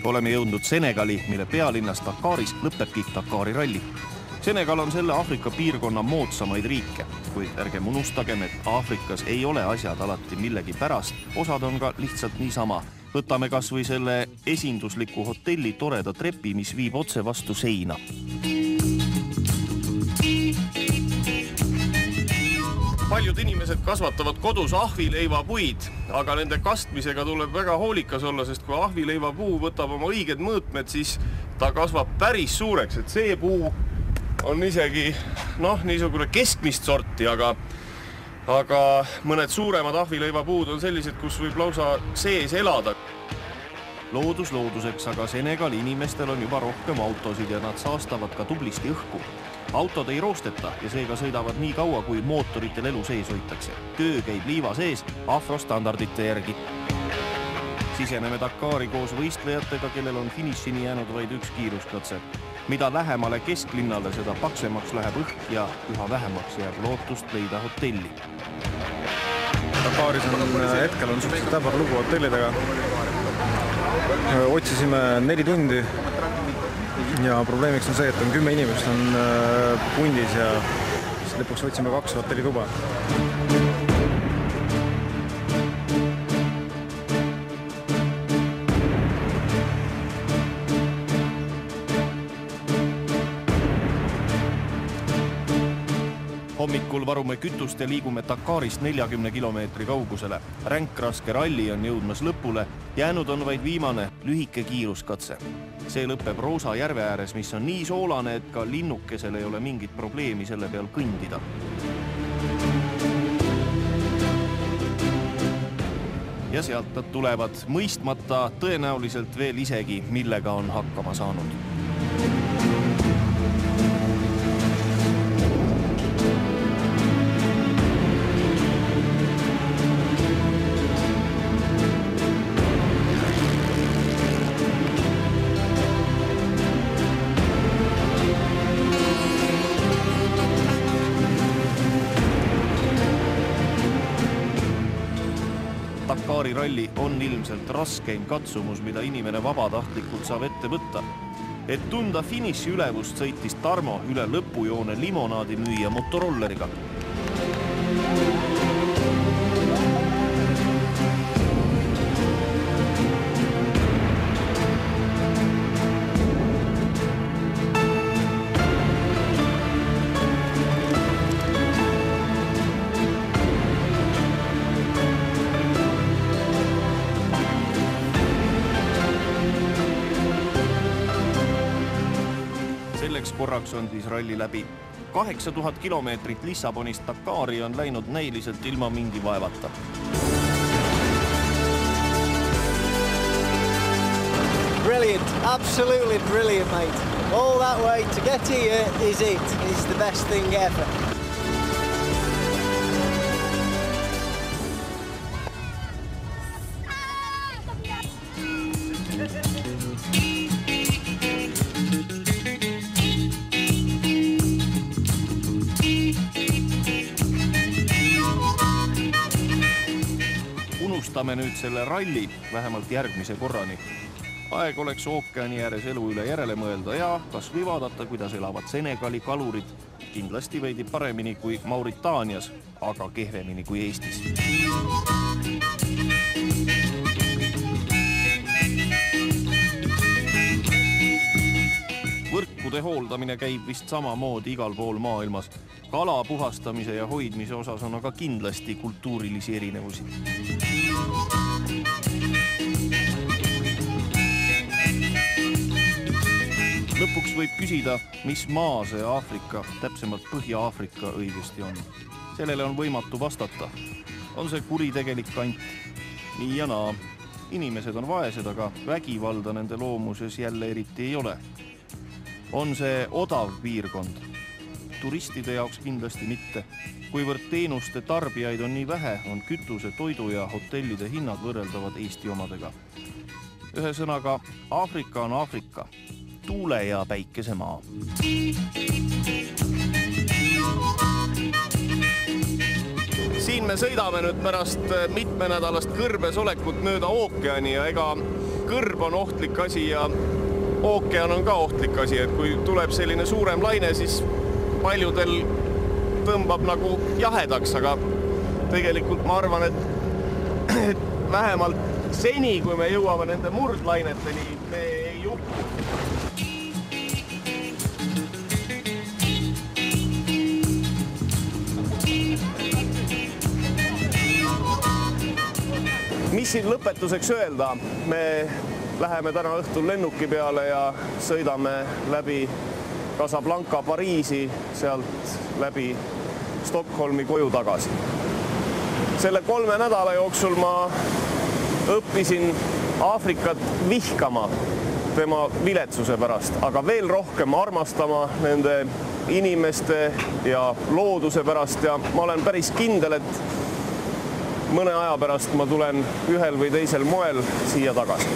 Oleme jõudnud Senegali, mille pealinnas Dakaris lõpebki Dakari ralli. Senegal on selle Aafrika piirkonna moodsamaid riike, kuid ärgem unustagem, et Aafrikas ei ole asjad alati millegi pärast, osad on ka lihtsalt niisama. Võtame kas või selle esindusliku hotelli toreda trepi, mis viib otse vastu seina. Paljud inimesed kasvatavad kodus ahvileivapuid, aga nende kastmisega tuleb väga hoolikas olla, sest kui ahvileivapuu võtab oma õiged mõõtmed, siis ta kasvab päris suureks, et see puu on isegi niisugune keskmist sorti, aga mõned suuremad ahvileivapuud on sellised, kus võib lausa sees elada. Loodus looduseks, aga Senegali inimestel on juba rohkem autosid ja nad saastavad ka tublisti õhku. Autod ei roosteta ja seega sõidavad nii kaua, kui mootoritel elu sees hoitakse. Töö käib liiva sees afrostandardite järgi. Siseneme Dakari koos võistlejatega, kellel on finišini jäänud vaid üks kiiruskatse. Mida lähemale kesklinnale, seda paksemaks läheb õhk ja üha vähemaks jääb lootust leida hotelli. Dakaris hetkel on suhteliselt täbar lugu hotellidega. Otsisime 4 tundi ja probleemiks on see, et on 10 inimest on pundis ja lõpuks otsime 2 hotellituba. Hommikul varume kütust ja liigume Dakarist 40 kilomeetri kaugusele. Ränkraske ralli on jõudmas lõpule, jäänud on vaid viimane lühike kiiruskatse. See lõpeb Roosa järve ääres, mis on nii soolane, et ka linnukesel ei ole mingit probleemi selle peal kõndida. Ja sealt nad tulevad, mõistmata tõenäoliselt veel isegi, millega on hakkama saanud. Dakari ralli on ilmselt raskeim katsumus, mida inimene vabatahtlikult saab ette võtta. Et tunda finiši ülevust sõitis Tarmo üle lõpujoone limonaadi müüja motorolleriga. Korraks on siis ralli läbi. 8000 kilomeetrit Lissabonist Dakari on läinud näiliselt ilma mingi vaevata. Brilliant, absolutely brilliant, mate. All that way to get here is it. It's the best thing ever. Unustame nüüd selle ralli vähemalt järgmise korrani. Aeg oleks ookeani ääres elu üle järele mõelda ja kas või vaadata, kuidas elavad Senegali kalurid. Kindlasti veidi paremini kui Mauritaanias, aga kehvemini kui Eestis. Võrkude hooldamine käib vist samamoodi igal pool maailmas. Kala puhastamise ja hoidmise osas on aga kindlasti kultuurilisi erinevusi. Lõpuks võib küsida, mis maa see Aafrika, täpsemalt Põhja-Aafrika õigesti on. Sellele on võimatu vastata. On see kuritegelik kant? Nii ja naa. Inimesed on vaesed, aga vägivalda nende loomuses jälle eriti ei ole. On see odav piirkond? Turistide jaoks kindlasti mitte. Kuivõrd teenuste tarbijaid on nii vähe, on kütuse, toidu ja hotellide hinnad võrreldavad Eesti omadega. Ühesõnaga, Aafrika on Aafrika. Tuule ja päikesemaa. Siin me sõidame nüüd pärast mitmenädalast kõrbes olekut mööda ookeani ja ega kõrb on ohtlik asi ja ookean on ka ohtlik asi, et kui tuleb selline suurem laine, siis paljudel tõmbab nagu jahedaks, aga tegelikult ma arvan, et vähemalt seni, kui me jõuame nende murdlaineteni, me ei juhtu. Mis siin lõpetuseks öelda? Me läheme täna õhtul lennuki peale ja sõidame läbi Casablanca, Pariisi, sealt läbi Stockholmi koju tagasi. Selle 3 nädala jooksul ma õppisin Aafrikat vihkama tema viletsuse pärast, aga veel rohkem armastama nende inimeste ja looduse pärast ja ma olen päris kindel, et mõne aja pärast ma tulen ühel või teisel moel siia tagasi.